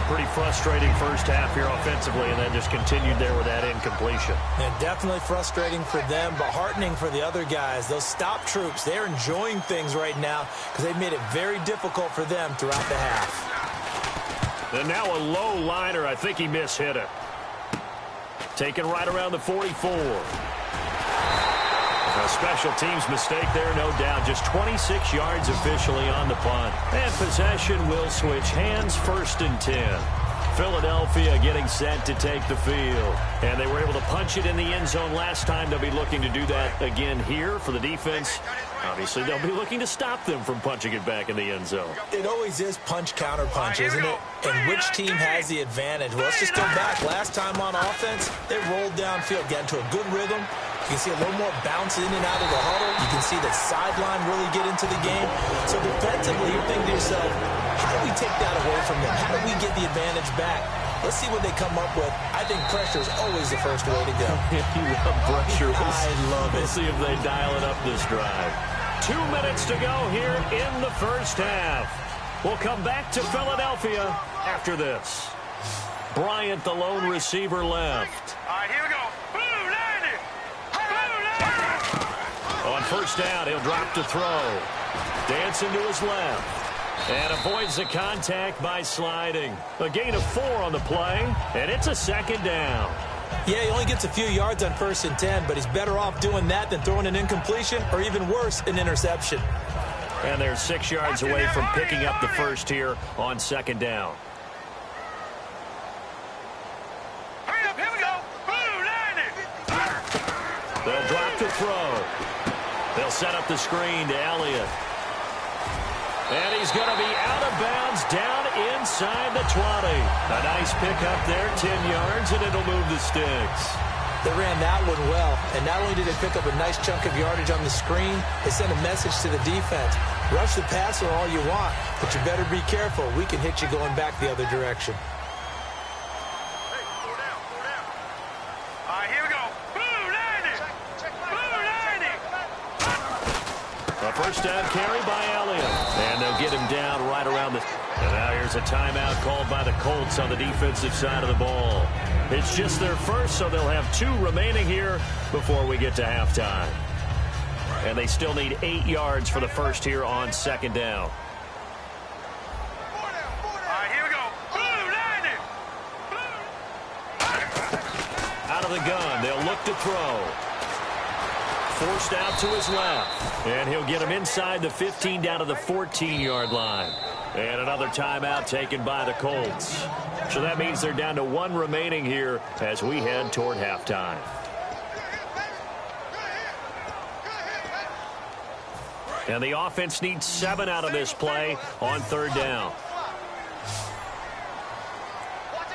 pretty frustrating first half here offensively, and then just continued there with that incompletion. And definitely frustrating for them, but heartening for the other guys. Those stop troops, they're enjoying things right now because they've made it very difficult for them throughout the half. And now a low liner. I think he mishit it. Taken right around the 44. A special teams mistake there, no doubt. Just 26 yards officially on the punt. And possession will switch hands, 1st and 10. Philadelphia getting set to take the field. And they were able to punch it in the end zone last time. They'll be looking to do that again here for the defense. Obviously, they'll be looking to stop them from punching it back in the end zone. It always is punch-counter-punch, isn't it? And which team has the advantage? Well, let's just go back. Last time on offense, they rolled downfield, got into a good rhythm. You can see a little more bounce in and out of the huddle. You can see the sideline really get into the game. So defensively, you're thinking to yourself, how do we take that away from them? How do we get the advantage back? Let's see what they come up with. I think pressure is always the first way to go. You love pressure. I love it. We'll see if they dial it up this drive. 2 minutes to go here in the first half. We'll come back to Philadelphia after this. Bryant, the lone receiver, left. All right, here we go. On first down, he'll drop to throw. Dancing to his left. And avoids the contact by sliding. A gain of 4 on the play, and it's a 2nd down. Yeah, he only gets a few yards on 1st and 10, but he's better off doing that than throwing an incompletion or even worse, an interception. And they're 6 yards away from picking up the first here on 2nd down. Hurry up, here we go. They'll drop to throw. They'll set up the screen to Elliott. And he's going to be out of bounds down inside the 20. A nice pickup there, 10 yards, and it'll move the sticks. They ran that one well, and not only did they pick up a nice chunk of yardage on the screen, they sent a message to the defense. Rush the passer all you want, but you better be careful. We can hit you going back the other direction. All right, here we go. A first down carry by Elliott. And they'll get him down right around the... And now here's a timeout called by the Colts on the defensive side of the ball. It's just their first, so they'll have 2 remaining here before we get to halftime. And they still need 8 yards for the first here on 2nd down. All right, here we go. Out of the gun, they'll look to throw. Forced out to his left. And he'll get him inside the 15 down to the 14-yard line. And another timeout taken by the Colts. So that means they're down to 1 remaining here as we head toward halftime. And the offense needs 7 out of this play on 3rd down.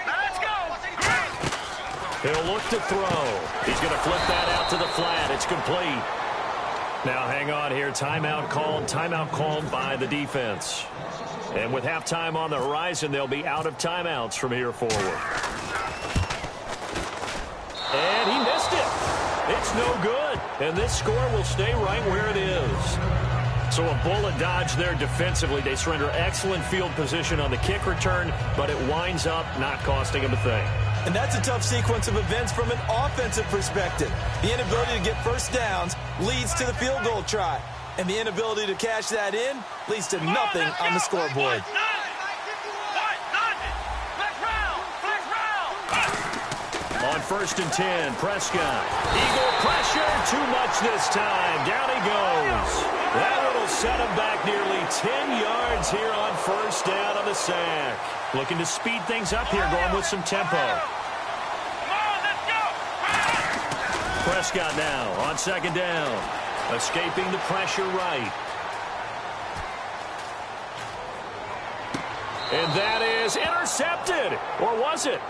Let's go. He'll look to throw. He's going to flip that out to the flat. It's complete. Now hang on here. Timeout called by the defense. And with halftime on the horizon, they'll be out of timeouts from here forward. And he missed it. It's no good. And this score will stay right where it is. So a bullet dodge there defensively. They surrender excellent field position on the kick return, but it winds up not costing them a thing. And that's a tough sequence of events from an offensive perspective. The inability to get first downs leads to the field goal try. And the inability to cash that in leads to nothing on the scoreboard. On 1st and 10, Prescott. Eagle pressure, too much this time. Down he goes. That will set him back nearly 10 yards here on 1st down on the sack. Looking to speed things up here, going with some tempo. Prescott now on 2nd down. Escaping the pressure right. And that is intercepted. Or was it?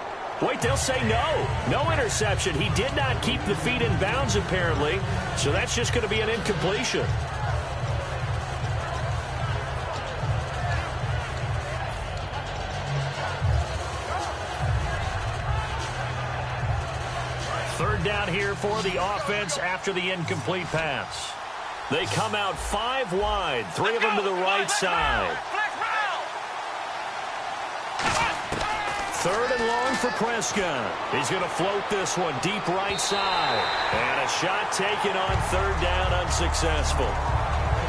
Wait, they'll say no. No interception. He did not keep the feet in bounds, apparently. So that's just going to be an incompletion. Third down here for the offense after the incomplete pass. They come out 5 wide, 3 of them to the right side. Third and long for Prescott. He's going to float this one deep right side. And a shot taken on third down, unsuccessful.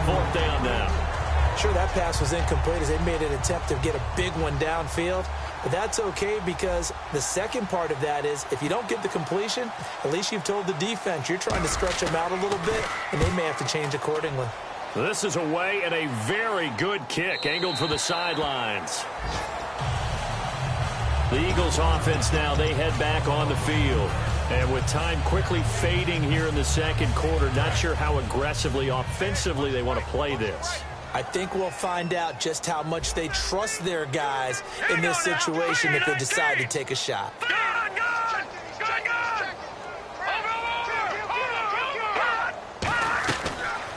Fourth down now. Sure, that pass was incomplete as they made an attempt to get a big one downfield. But that's okay because the second part of that is if you don't get the completion, at least you've told the defense you're trying to stretch them out a little bit, and they may have to change accordingly. This is away and a very good kick angled for the sidelines. The Eagles offense now, they head back on the field. And with time quickly fading here in the second quarter, not sure how aggressively, offensively they want to play this. I think we'll find out just how much they trust their guys in this situation if they decide to take a shot.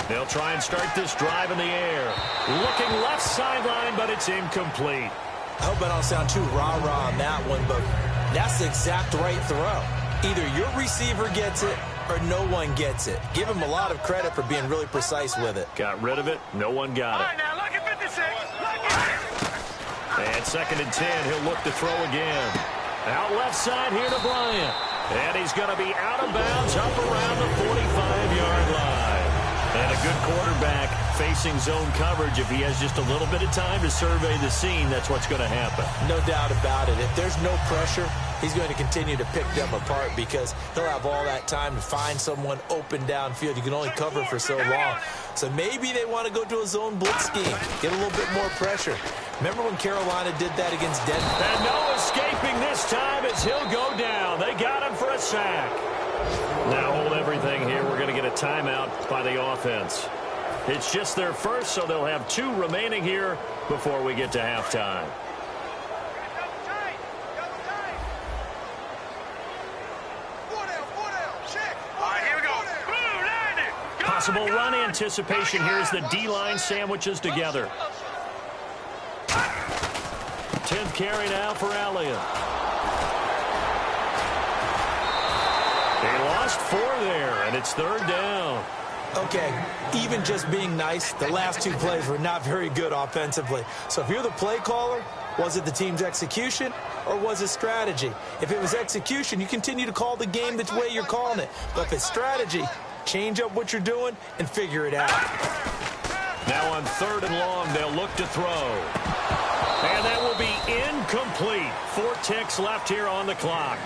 They'll try and start this drive in the air. Looking left sideline, but it's incomplete. I hope I don't sound too rah-rah on that one, but that's the exact right throw. Either your receiver gets it or no one gets it. Give him a lot of credit for being really precise with it. Got rid of it. No one got it. All right, now, look at 56. Look at it. And second and 10, he'll look to throw again. Out left side here to Bryant. And he's going to be out of bounds up around the 45-yard line. And a good quarterback facing zone coverage. If he has just a little bit of time to survey the scene, that's what's going to happen. No doubt about it. If there's no pressure, he's going to continue to pick them apart because he'll have all that time to find someone open downfield. You can only cover for so long. So maybe they want to go to a zone blitz scheme, get a little bit more pressure. Remember when Carolina did that against Denver? And no escaping this time as he'll go down. They got him for a sack. Now hold everything here. We're going to get a timeout by the offense. It's just their first, so they'll have 2 remaining here before we get to halftime. Possible run anticipation here as the D-line sandwiches together. 10th carry now for Elliott. They lost 4 there, and it's third down. Okay, even just being nice, the last 2 plays were not very good offensively. So if you're the play caller, was it the team's execution or was it strategy? If it was execution, you continue to call the game the way you're calling it. But if it's strategy, change up what you're doing and figure it out. Now on third and long, they'll look to throw. And that will be incomplete. 4 ticks left here on the clock.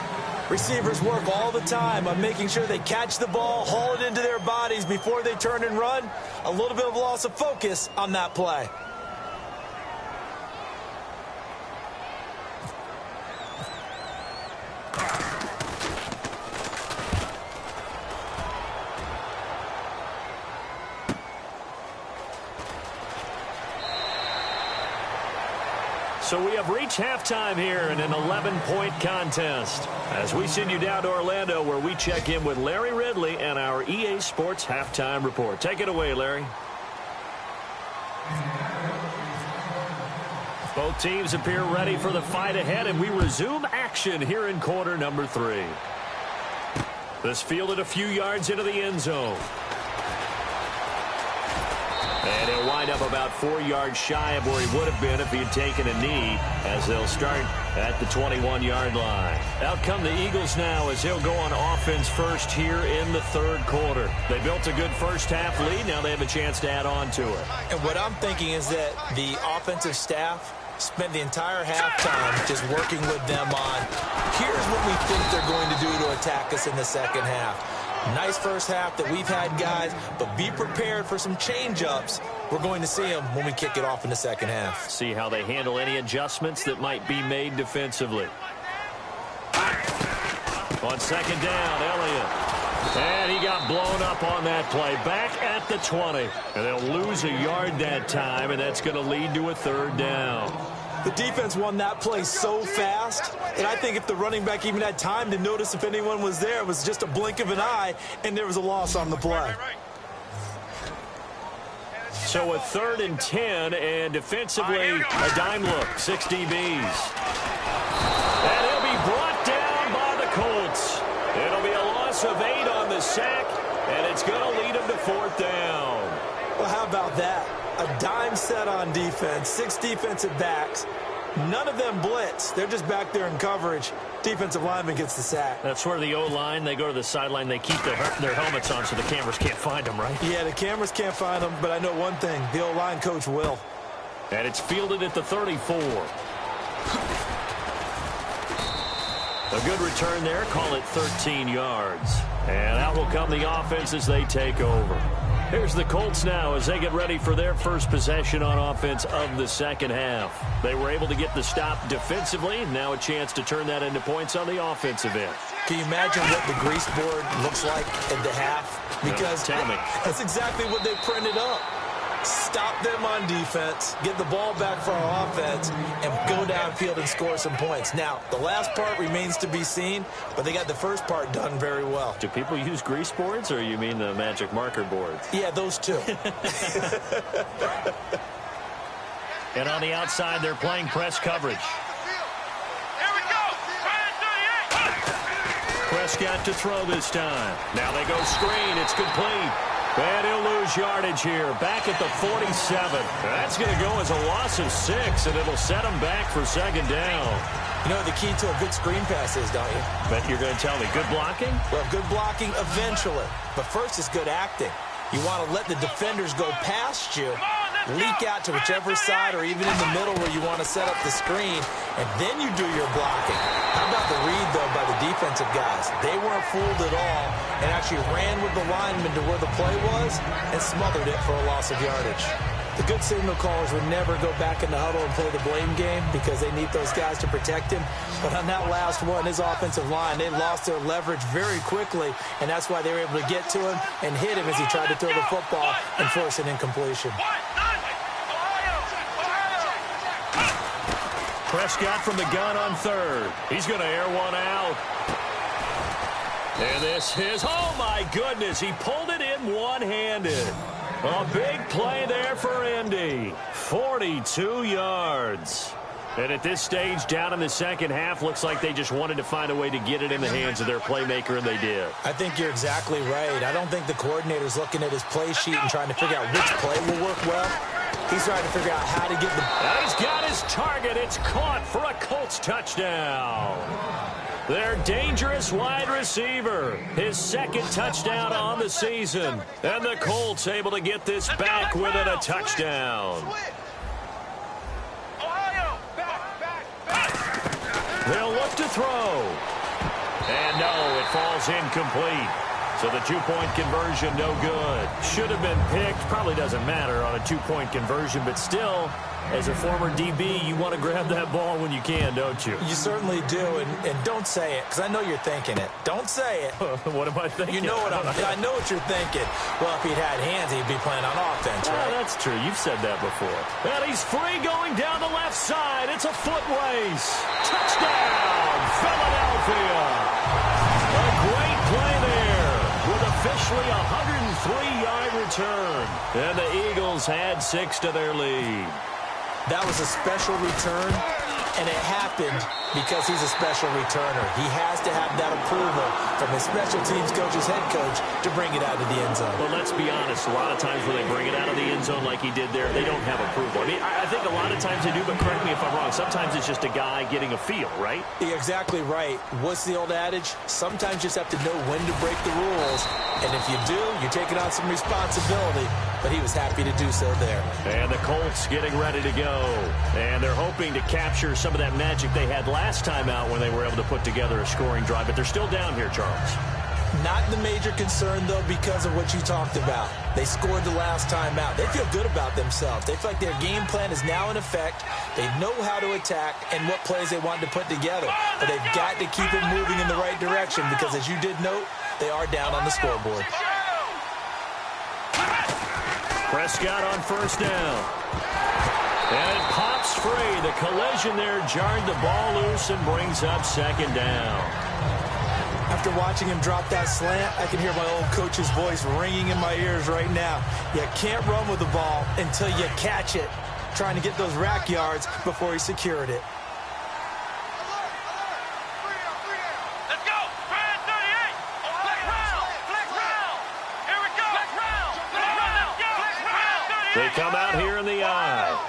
Receivers work all the time on making sure they catch the ball, haul it into their bodies before they turn and run. A little bit of loss of focus on that play. So we have reached halftime here in an 11-point contest. As we send you down to Orlando where we check in with Larry Ridley and our EA Sports Halftime Report. Take it away, Larry. Both teams appear ready for the fight ahead, and we resume action here in quarter number 3. This fielded a few yards into the end zone. And he'll wind up about 4 yards shy of where he would have been if he had taken a knee, as they'll start at the 21-yard line. Out come the Eagles now as he'll go on offense first here in the third quarter. They built a good first-half lead. Now they have a chance to add on to it. And what I'm thinking is that the offensive staff spent the entire halftime just working with them on, here's what we think they're going to do to attack us in the second half. Nice first half that we've had, guys, but be prepared for some change-ups. We're going to see them when we kick it off in the second half. See how they handle any adjustments that might be made defensively. On second down, Elliott. And he got blown up on that play. Back at the 20. And they'll lose a yard that time, and that's going to lead to a third down. The defense won that play so fast, and I think if the running back even had time to notice if anyone was there, it was just a blink of an eye, and there was a loss on the play. So a 3rd and 10, and defensively, a dime look, 6 DBs. And he'll be brought down by the Colts. It'll be a loss of 8 on the sack, and it's going to lead him to 4th down. Well, how about that? A dime set on defense, 6 defensive backs, None of them blitz. They're just back there in coverage. Defensive lineman gets the sack. That's where the O-line, they go to the sideline, they keep their helmets on so the cameras can't find them, right? Yeah, the cameras can't find them, but I know one thing. The O-line coach will. And it's fielded at the 34. A good return there. Call it 13 yards. And out will come the offense as they take over. Here's the Colts now as they get ready for their first possession on offense of the second half. They were able to get the stop defensively. Now a chance to turn that into points on the offensive end. Can you imagine what the grease board looks like at the half? Because tell me. That's exactly what they printed up. Stop them on defense, get the ball back for our offense, and go downfield and score some points. Now, the last part remains to be seen, but they got the first part done very well. Do people use grease boards, or you mean the magic marker boards? Yeah, those two. And on the outside, they're playing press coverage. Here we go. Prescott to throw this time. Now they go screen. It's complete. And he'll lose yardage here. Back at the 47. That's going to go as a loss of 6, and it'll set him back for second down. You know what the key to a good screen pass is, don't you? Bet you're going to tell me. Good blocking? Well, good blocking eventually. But first is good acting. You want to let the defenders go past you, leak out to whichever side or even in the middle where you want to set up the screen, and then you do your blocking. How about the read, though, by the defensive guys? They weren't fooled at all and actually ran with the lineman to where the play was and smothered it for a loss of yardage. The good signal callers would never go back in the huddle and play the blame game because they need those guys to protect him. But on that last one, his offensive line, they lost their leverage very quickly, and that's why they were able to get to him and hit him as he tried to throw the football and force an incompletion. Prescott from the gun on third. He's going to air one out. And this is, oh my goodness, he pulled it in one-handed. A big play there for Indy. 42 yards. And at this stage, down in the second half, looks like they just wanted to find a way to get it in the hands of their playmaker, and they did. I think you're exactly right. I don't think the coordinator's looking at his play sheet and trying to figure out which play will work well. He's trying to figure out how to get the... And he's got his target. It's caught for a Colts touchdown. Their dangerous wide receiver. His second touchdown on the season. And the Colts able to get this back within a touchdown. They'll look to throw. And no, it falls incomplete. So the two-point conversion, no good. Should have been picked. Probably doesn't matter on a two-point conversion, but still, as a former DB, you want to grab that ball when you can, don't you? You certainly do, and don't say it, because I know you're thinking it. Don't say it. What am I thinking? You know what I know what you're thinking. Well, if he'd had hands, he'd be playing on offense, right? Yeah, that's true. You've said that before. And he's free going down the left side. It's a foot race. Touchdown, Philadelphia. A great play there with officially a 103-yard return. And the Eagles had 6 to their lead. That was a special return, and it happened because he's a special returner. He has to have that approval from his special teams coach's head coach to bring it out of the end zone. Well, let's be honest. A lot of times when they bring it out of the end zone like he did there, they don't have approval. I mean, I think a lot of times they do, but correct me if I'm wrong. Sometimes it's just a guy getting a feel, right? You're exactly right. What's the old adage? Sometimes you just have to know when to break the rules, and if you do, you're taking on some responsibility. But he was happy to do so there. And the Colts getting ready to go. And they're hoping to capture some of that magic they had last time out when they were able to put together a scoring drive. But they're still down here, Charles. Not the major concern, though, because of what you talked about. They scored the last time out. They feel good about themselves. They feel like their game plan is now in effect. They know how to attack and what plays they want to put together. But they've got to keep it moving in the right direction because, as you did note, they are down on the scoreboard. Prescott on first down. And it pops free. The collision there jarred the ball loose and brings up second down. After watching him drop that slant, I can hear my old coach's voice ringing in my ears right now. You can't run with the ball until you catch it. Trying to get those rack yards before he secured it. They come out here in the eye.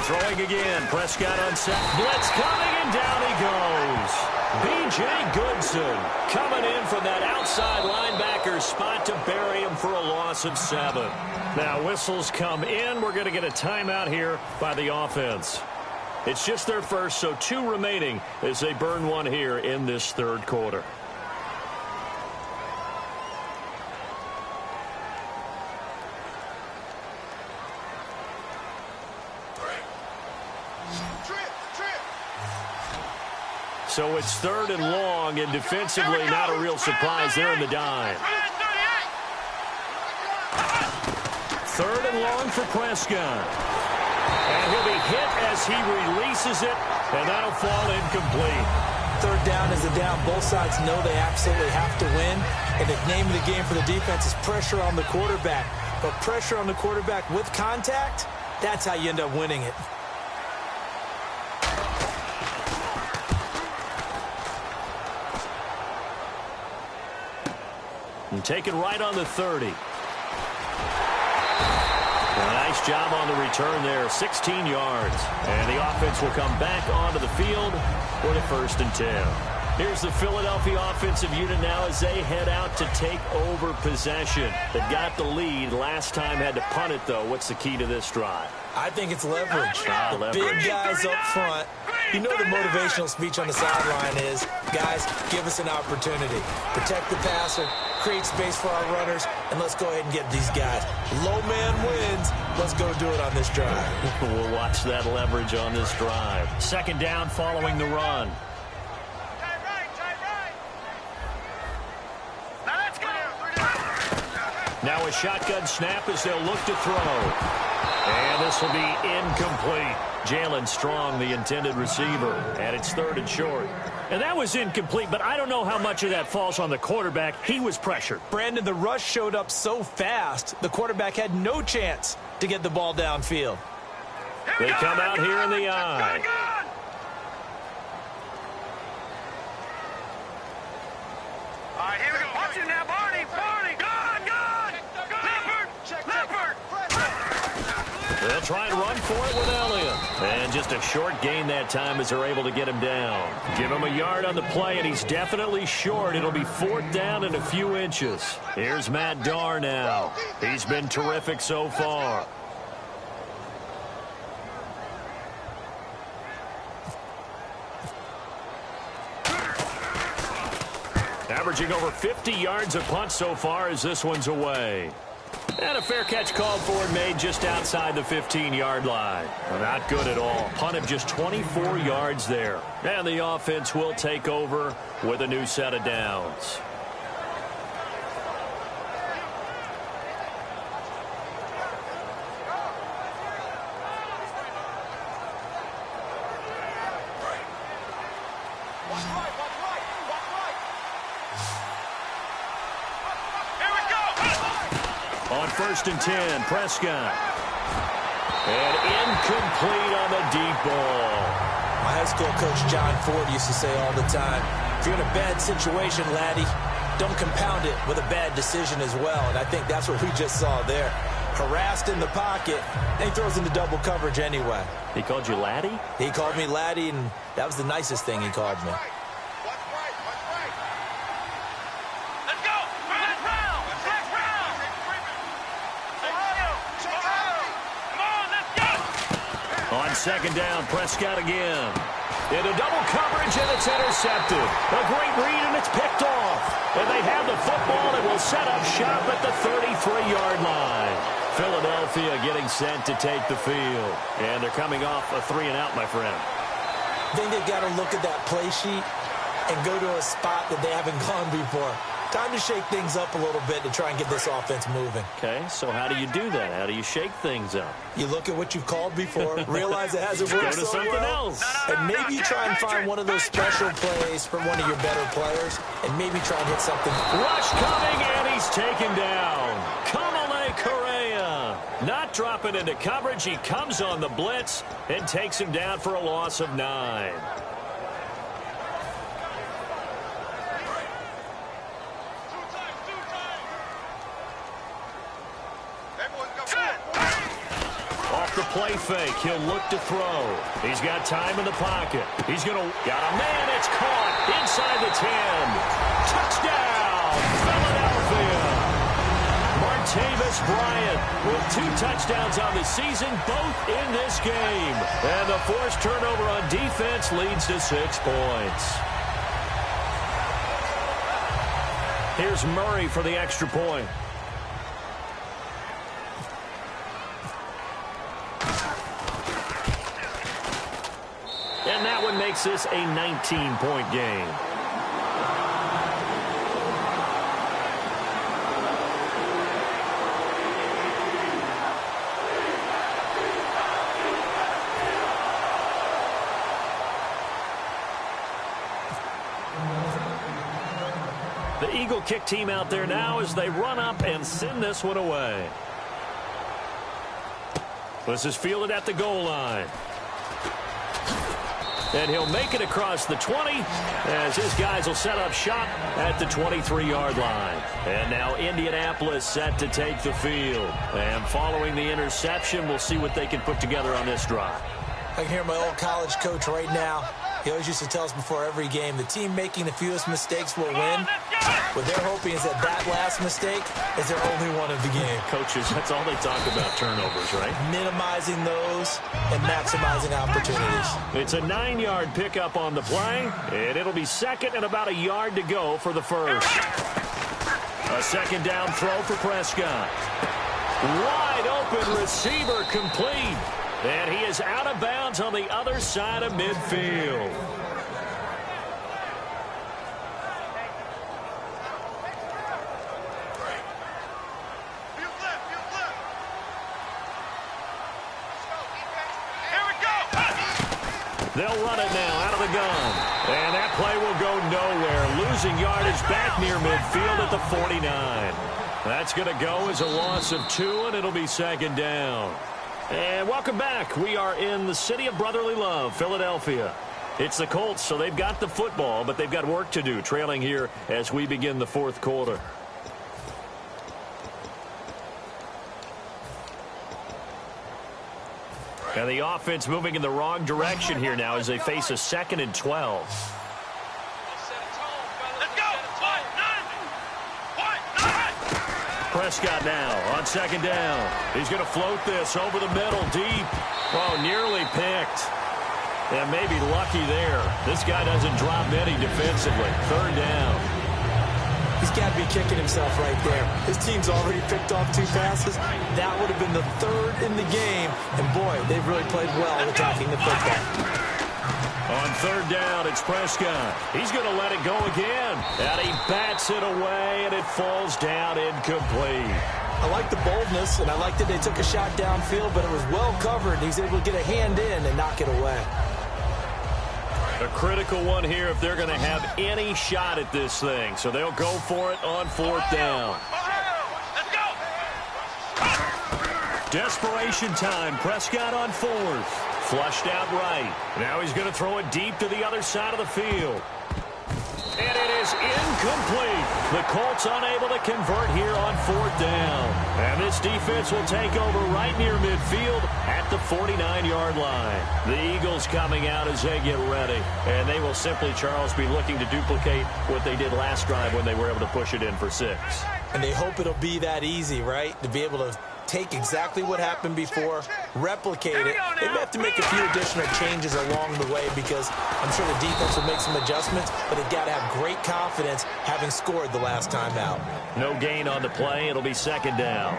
Throwing again. Prescott on set. Blitz coming, and down he goes. B.J. Goodson coming in from that outside linebacker spot to bury him for a loss of 7. Now, whistles come in. We're going to get a timeout here by the offense. It's just their first, so 2 remaining as they burn one here in this third quarter. So it's 3rd and long, and defensively not a real surprise there in the dime. 3rd and long for Prescott. And he'll be hit as he releases it, and that'll fall incomplete. 3rd down is a down. Both sides know they absolutely have to win. And the name of the game for the defense is pressure on the quarterback. But pressure on the quarterback with contact, that's how you end up winning it. And taken right on the 30. Nice job on the return there, 16 yards. And the offense will come back onto the field for the 1st and 10. Here's the Philadelphia offensive unit now as they head out to take over possession. They got the lead. Last time had to punt it, though. What's the key to this drive? I think it's leverage. Leverage. Big guys up front. You know the motivational speech on the sideline is, guys, give us an opportunity. Protect the passer, create space for our runners, and let's go ahead and get these guys. Low man wins. Let's go do it on this drive. We'll watch that leverage on this drive. 2nd down following the run. Now a shotgun snap as they'll look to throw. And this will be incomplete. Jalen Strong, the intended receiver, and it's 3rd and short. And that was incomplete, but I don't know how much of that falls on the quarterback. He was pressured. Brandon, the rush showed up so fast, the quarterback had no chance to get the ball downfield. They come out here in the eye. All right, here we go. Watch it now, Barney. Barney. Good. Leopard. They'll try and run for it with Elliott. And just a short gain that time as they're able to get him down. Give him a yard on the play, and he's definitely short. It'll be 4th down and a few inches. Here's Matt Darr now. He's been terrific so far. Averaging over 50 yards a punt so far as this one's away. And a fair catch called for and made just outside the 15-yard line. Not good at all. Punt of just 24 yards there. And the offense will take over with a new set of downs. On 1st and 10, Prescott. And incomplete on the deep ball. My high school coach, John Ford, used to say all the time, if you're in a bad situation, laddie, don't compound it with a bad decision as well. And I think that's what we just saw there. Harassed in the pocket, and he throws into double coverage anyway. He called you laddie? He called me laddie, and that was the nicest thing he called me. On 2nd down, Prescott again. Into double coverage, and it's intercepted. A great read, and it's picked off. And they have the football and will set up shop at the 33-yard line. Philadelphia getting set to take the field. And they're coming off a 3-and-out, my friend. I think they've got to look at that play sheet and go to a spot that they haven't gone before. Time to shake things up a little bit to try and get this offense moving. Okay, so how do you do that? How do you shake things up? You look at what you've called before, realize it hasn't worked Go to so something well, else. and maybe try and find one of those special plays from one of your better players, and maybe try and hit something. Rush coming, and he's taken down. Kamale Correa not dropping into coverage. He comes on the blitz and takes him down for a loss of 9. the play fake. He'll look to throw. He's got time in the pocket. He's going to... Got a man. It's caught inside the 10. Touchdown, Philadelphia. Martavis Bryant with 2 touchdowns on the season, both in this game. And the forced turnover on defense leads to 6 points. Here's Murray for the extra point. And that one makes this a 19-point game. The Eagle kick team out there now as they run up and send this one away. This is fielded at the goal line. And he'll make it across the 20 as his guys will set up shop at the 23-yard line. And now Indianapolis set to take the field. And following the interception, we'll see what they can put together on this drive. I can hear my old college coach right now. He always used to tell us before every game, the team making the fewest mistakes will win. What they're hoping is that last mistake is their only one of the game. Coaches, that's all they talk about, turnovers, right? Minimizing those and maximizing opportunities. It's a 9-yard pickup on the play, and it'll be second and about a yard to go for the first. A second down throw for Prescott. Wide open receiver complete. And he is out of bounds on the other side of midfield. They'll run it now out of the gun. And that play will go nowhere. Losing yardage back near midfield at the 49. That's going to go as a loss of 2, and it'll be second down. And welcome back. We are in the city of brotherly love, Philadelphia. It's the Colts, so they've got the football, but they've got work to do, trailing here as we begin the fourth quarter. And the offense moving in the wrong direction here now as they face a 2nd and 12. Prescott now on second down. He's going to float this over the middle deep. Oh, nearly picked. And maybe lucky there. This guy doesn't drop many defensively. Third down. He's got to be kicking himself right there. His team's already picked off 2 passes. That would have been the 3rd in the game. And, boy, they've really played well attacking the football. On third down, it's Prescott. He's going to let it go again. And he bats it away, and it falls down incomplete. I like the boldness, and I like that they took a shot downfield, but it was well covered. He's able to get a hand in and knock it away. A critical one here if they're going to have any shot at this thing. So they'll go for it on 4th down. Desperation time. Prescott on 4th. Flushed out right. Now he's going to throw it deep to the other side of the field. And it is incomplete. The Colts unable to convert here on 4th down. And this defense will take over right near midfield at the 49-yard line. The Eagles coming out as they get ready. And they will simply, Charles, be looking to duplicate what they did last drive when they were able to push it in for 6. And they hope it'll be that easy, right? To be able to take exactly what happened before, replicate it. They may have to make a few additional changes along the way because I'm sure the defense will make some adjustments, but they've got to have great confidence having scored the last time out. No gain on the play. It'll be second down.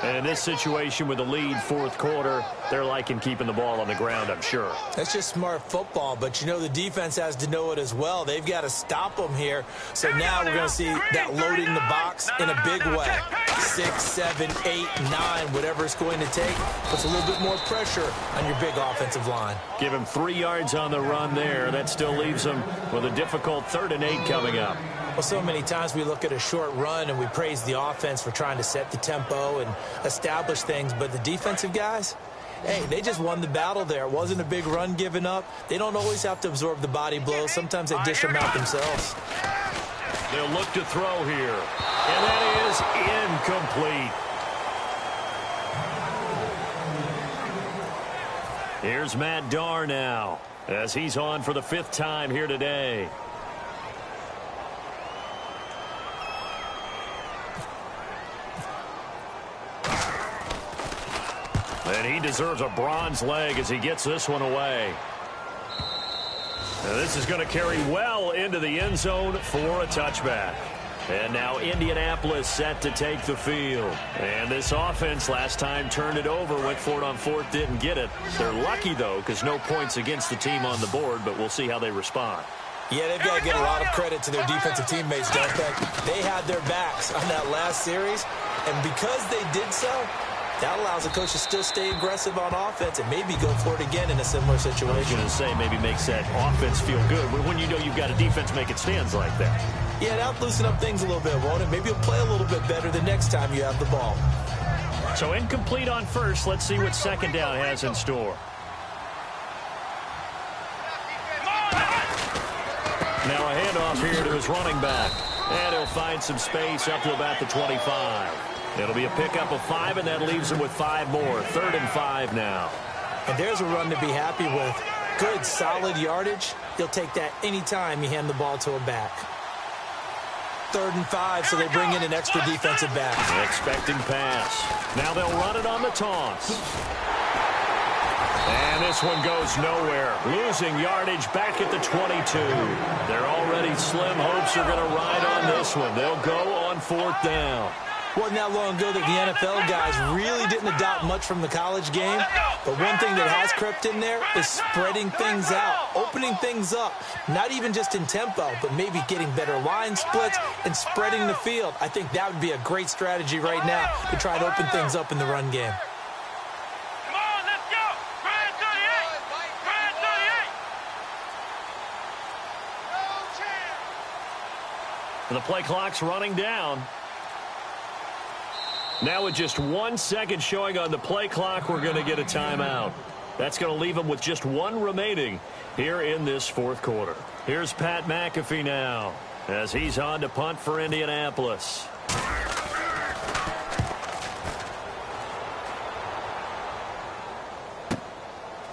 And in this situation with the lead 4th quarter, they're liking keeping the ball on the ground, I'm sure. That's just smart football, but you know the defense has to know it as well. They've got to stop them here. So now we're going to see that loading the box in a big way. 6, 7, 8, 9, whatever it's going to take. Puts a little bit more pressure on your big offensive line. Give him 3 yards on the run there. That still leaves him with a difficult 3rd and 8 coming up. Well, so many times we look at a short run and we praise the offense for trying to set the tempo and establish things, but the defensive guys, hey, they just won the battle there. It wasn't a big run given up. They don't always have to absorb the body blows. Sometimes they dish them out themselves. They'll look to throw here, and that is incomplete. Here's Matt Darr now, as he's on for the 5th time here today. And he deserves a bronze leg as he gets this one away. Now this is going to carry well into the end zone for a touchback. And now Indianapolis set to take the field. And this offense last time turned it over, went for it on 4th, didn't get it. They're lucky, though, because no points against the team on the board, but we'll see how they respond. Yeah, they've got to get a lot of credit to their defensive teammates, don't they? They had their backs on that last series, and because they did so, that allows the coach to still stay aggressive on offense and maybe go for it again in a similar situation. I was going to say maybe makes that offense feel good when you know you've got a defense making stands like that. Yeah, that'll loosen up things a little bit, won't it? Maybe you'll play a little bit better the next time you have the ball. So incomplete on first. Let's see what second down has in store. Now a handoff here to his running back. And he'll find some space up to about the 25. It'll be a pickup of 5, and that leaves him with 5 more. 3rd and 5 now. And there's a run to be happy with. Good, solid yardage. He'll take that anytime you hand the ball to him back. 3rd and 5, so they bring in an extra defensive back. Expecting pass. Now they'll run it on the toss. And this one goes nowhere. Losing yardage back at the 22. They're already slim. Hopes are going to ride on this one. They'll go on 4th down. Wasn't that long ago that the NFL guys really didn't adopt much from the college game. But one thing that has crept in there is spreading things out, opening things up, not even just in tempo, but maybe getting better line splits and spreading the field. I think that would be a great strategy right now to try to open things up in the run game. Come on, let's go. Brand 38. Brand 38. And the play clock's running down. Now with just 1 second showing on the play clock, we're going to get a timeout. That's going to leave them with just 1 remaining here in this 4th quarter. Here's Pat McAfee now as he's on to punt for Indianapolis.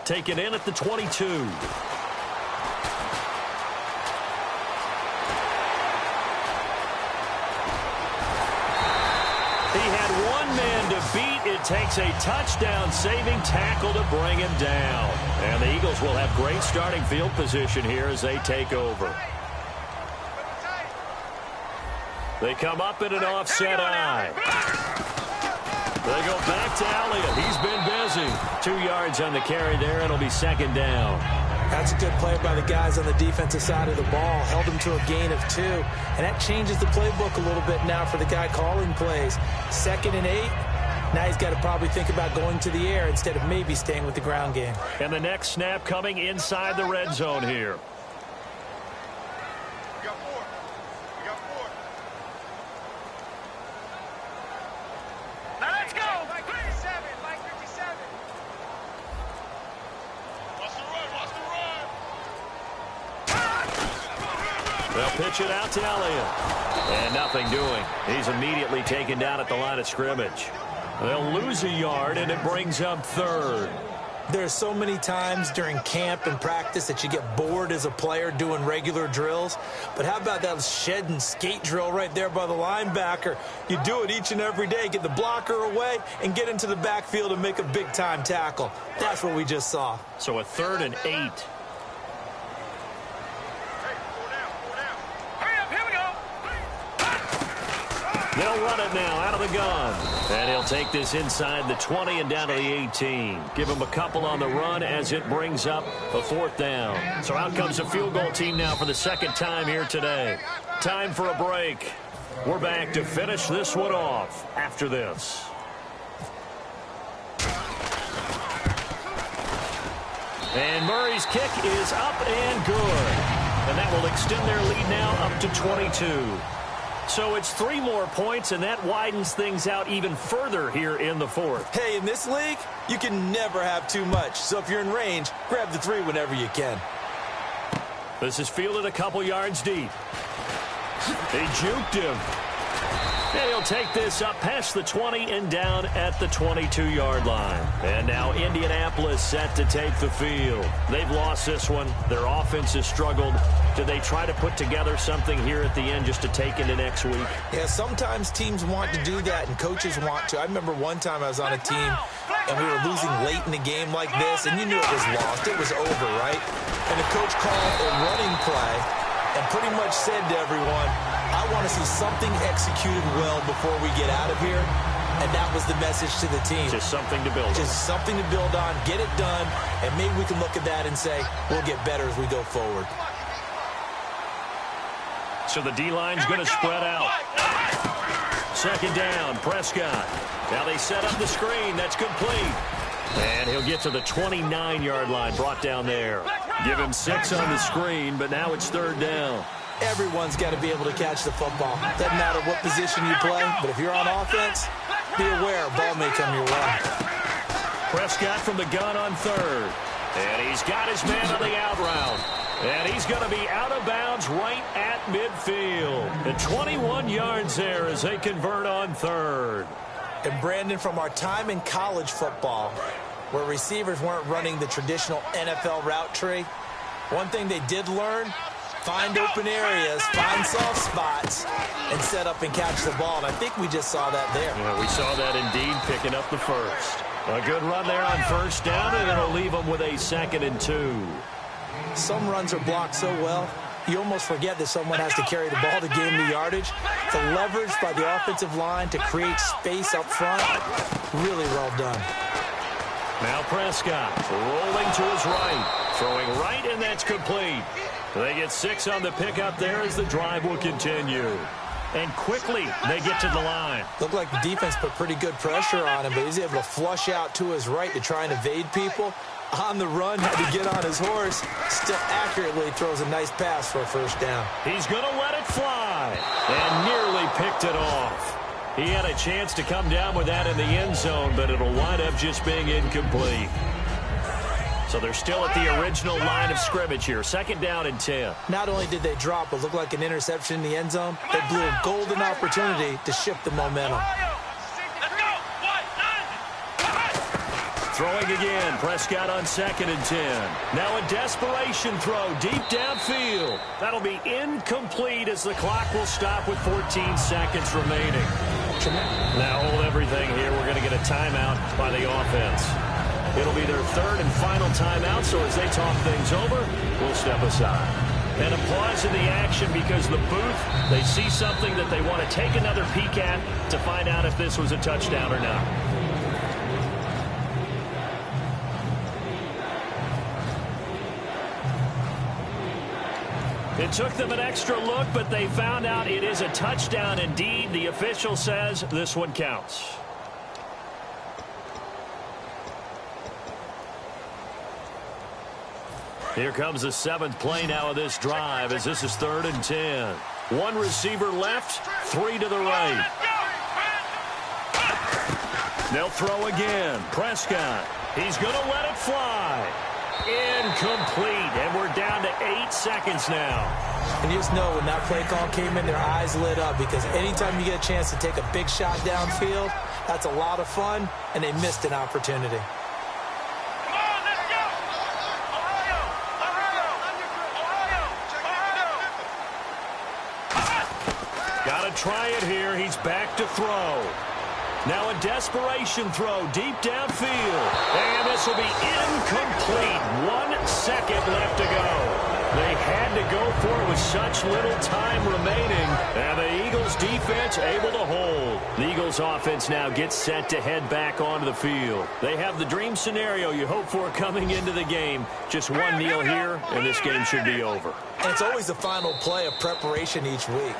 Take it in at the 22. He had one man to beat. It takes a touchdown-saving tackle to bring him down. And the Eagles will have great starting field position here as they take over. They come up in an offset eye. They go back to Elliott. He's been busy. 2 yards on the carry there. It'll be 2nd down. That's a good play by the guys on the defensive side of the ball. Held them to a gain of 2. And that changes the playbook a little bit now for the guy calling plays. 2nd and 8. Now he's got to probably think about going to the air instead of maybe staying with the ground game. And the next snap coming inside the red zone here. We got 4. We got 4. Now let's go. Like 57. Like 57. Watch the run. Watch the run. They'll pitch it out to Elliott. And nothing doing. He's immediately taken down at the line of scrimmage. They'll lose a yard, and it brings up 3rd. There's so many times during camp and practice that you get bored as a player doing regular drills. But how about that shed and skate drill right there by the linebacker? You do it each and every day. Get the blocker away and get into the backfield and make a big-time tackle. That's what we just saw. So a 3rd and 8. They'll run it now out of the gun. And he'll take this inside the 20 and down to the 18. Give him a couple on the run as it brings up a 4th down. So out comes the field goal team now for the 2nd time here today. Time for a break. We're back to finish this one off after this. And Murray's kick is up and good. And that will extend their lead now up to 22. So it's 3 more points, and that widens things out even further here in the 4th. Hey, in this league, you can never have too much. So if you're in range, grab the 3 whenever you can. This is fielded a couple yards deep. They juked him. And he'll They'll take this up past the 20 and down at the 22-yard line. And now Indianapolis set to take the field. They've lost this one. Their offense has struggled. Do they try to put together something here at the end just to take into next week? Yeah, sometimes teams want to do that and coaches want to. I remember one time I was on a team and we were losing late in the game like this, and you knew it was lost. It was over, right? And the coach called a running play and pretty much said to everyone, I want to see something executed well before we get out of here. And that was the message to the team. Just something to build on. Just something to build on, get it done, and maybe we can look at that and say, we'll get better as we go forward. So the D-line's going to spread out. Second down, Prescott. Now they set up the screen. That's complete. And he'll get to the 29-yard line, brought down there. Give him 6 on the screen, but now it's third down. Everyone's got to be able to catch the football. Doesn't matter what position you play, but if you're on offense, be aware a ball may come your way. Prescott from the gun on third. And he's got his man on the out route. And he's going to be out of bounds right at midfield. And 21 yards there as they convert on third. And Brandon, from our time in college football, where receivers weren't running the traditional NFL route tree, one thing they did learn, find open areas, find soft spots, and set up and catch the ball. And I think we just saw that there. Yeah, we saw that indeed, picking up the first. A good run there on first down, and it'll leave them with a 2nd and 2. Some runs are blocked so well, you almost forget that someone has to carry the ball to gain the yardage. The leverage by the offensive line to create space up front, really well done. Now Prescott rolling to his right, throwing right, and that's complete. They get 6 on the pickup there as the drive will continue. And quickly, they get to the line. Looked like the defense put pretty good pressure on him, but he's able to flush out to his right to try and evade people. On the run, had to get on his horse. Still accurately throws a nice pass for a first down. He's going to let it fly and nearly picked it off. He had a chance to come down with that in the end zone, but it'll wind up just being incomplete. So they're still at the original line of scrimmage here. 2nd down and 10. Not only did they drop what looked like an interception in the end zone, they blew a golden opportunity to shift the momentum. Throwing again, Prescott on 2nd and 10. Now a desperation throw deep downfield. That'll be incomplete as the clock will stop with 14 seconds remaining. Now hold everything here. We're going to get a timeout by the offense. It'll be their 3rd and final timeout, so as they talk things over, we'll step aside. And a pause in the action because the booth, they see something that they want to take another peek at to find out if this was a touchdown or not. It took them an extra look, but they found out it is a touchdown indeed. The official says this one counts. Here comes the 7th play now of this drive as this is 3rd and 10. 1 receiver left, 3 to the right. They'll throw again. Prescott. He's going to let it fly. Incomplete, and we're down to 8 seconds now. And you just know when that play call came in, their eyes lit up because anytime you get a chance to take a big shot downfield, that's a lot of fun, and they missed an opportunity. Got to try it here. He's back to throw. Now a desperation throw deep downfield. And this will be incomplete. 1 second left to go. They had to go for it with such little time remaining. And the Eagles defense able to hold. The Eagles offense now gets set to head back onto the field. They have the dream scenario you hope for coming into the game. Just 1 kneel here, and this game should be over. And it's always the final play of preparation each week.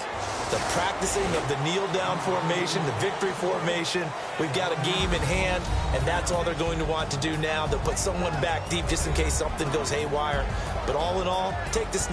The practicing of the kneel-down formation, the victory formation. We've got a game in hand, and that's all they're going to want to do now. They'll put someone back deep just in case something goes haywire. But all in all, take this.